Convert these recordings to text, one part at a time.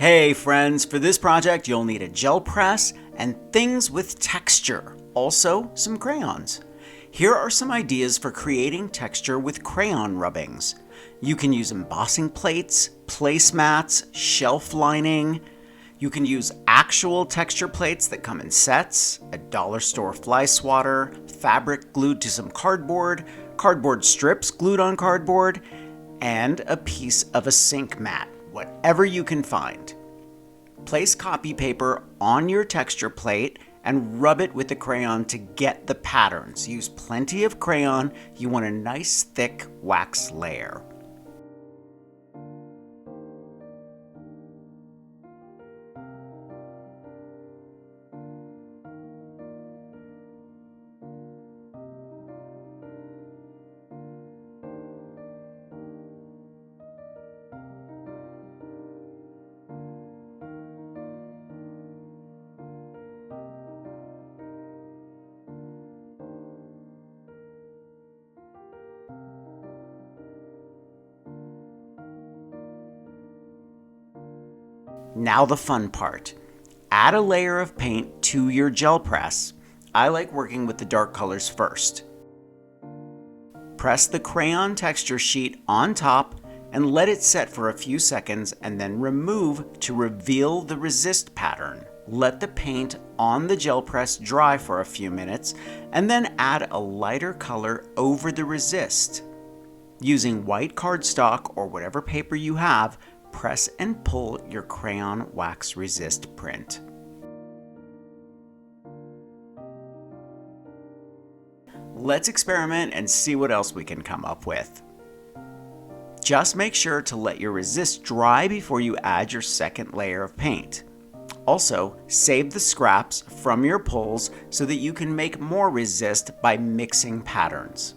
Hey friends, for this project you'll need a gel press and things with texture, also some crayons. Here are some ideas for creating texture with crayon rubbings. You can use embossing plates, placemats, shelf lining. You can use actual texture plates that come in sets, a dollar store fly swatter, fabric glued to some cardboard, cardboard strips glued on cardboard, and a piece of a sink mat. Whatever you can find. Place copy paper on your texture plate and rub it with the crayon to get the patterns. Use plenty of crayon. You want a nice thick wax layer. Now the fun part. Add a layer of paint to your gel press. I like working with the dark colors first. Press the crayon texture sheet on top and let it set for a few seconds and then remove to reveal the resist pattern. Let the paint on the gel press dry for a few minutes and then add a lighter color over the resist. Using white cardstock or whatever paper you have, press and pull your Crayon Wax Resist print. Let's experiment and see what else we can come up with. Just make sure to let your resist dry before you add your second layer of paint. Also, save the scraps from your pulls so that you can make more resist by mixing patterns.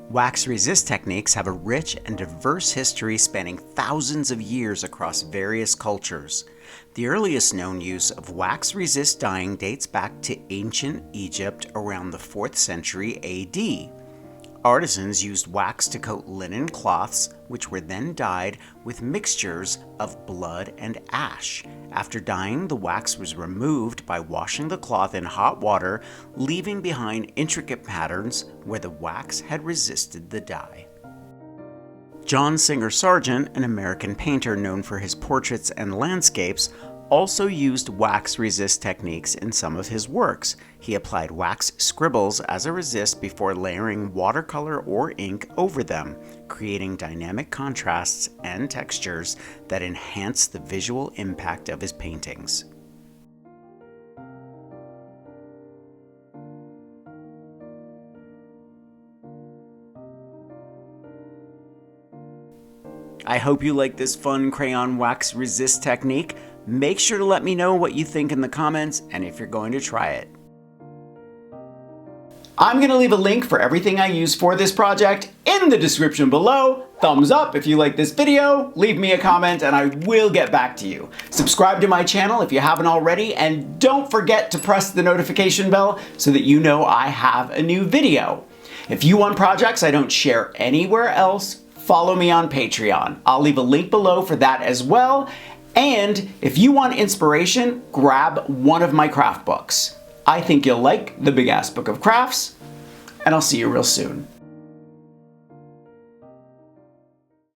Wax resist techniques have a rich and diverse history spanning thousands of years across various cultures. The earliest known use of wax resist dyeing dates back to ancient Egypt around the 4th century AD. Artisans used wax to coat linen cloths, which were then dyed with mixtures of blood and ash. After dyeing, the wax was removed by washing the cloth in hot water, leaving behind intricate patterns where the wax had resisted the dye. John Singer Sargent, an American painter known for his portraits and landscapes, also used wax resist techniques in some of his works. He applied wax scribbles as a resist before layering watercolor or ink over them, creating dynamic contrasts and textures that enhance the visual impact of his paintings. I hope you like this fun crayon wax resist technique. Make sure to let me know what you think in the comments and if you're going to try it. I'm going to leave a link for everything I use for this project in the description below. Thumbs up if you like this video, leave me a comment and I will get back to you. Subscribe to my channel if you haven't already, and don't forget to press the notification bell so that you know I have a new video. If you want projects I don't share anywhere else, follow me on Patreon. I'll leave a link below for that as well. And if you want inspiration, grab one of my craft books. I think you'll like The Big Ass Book of Crafts, and I'll see you real soon.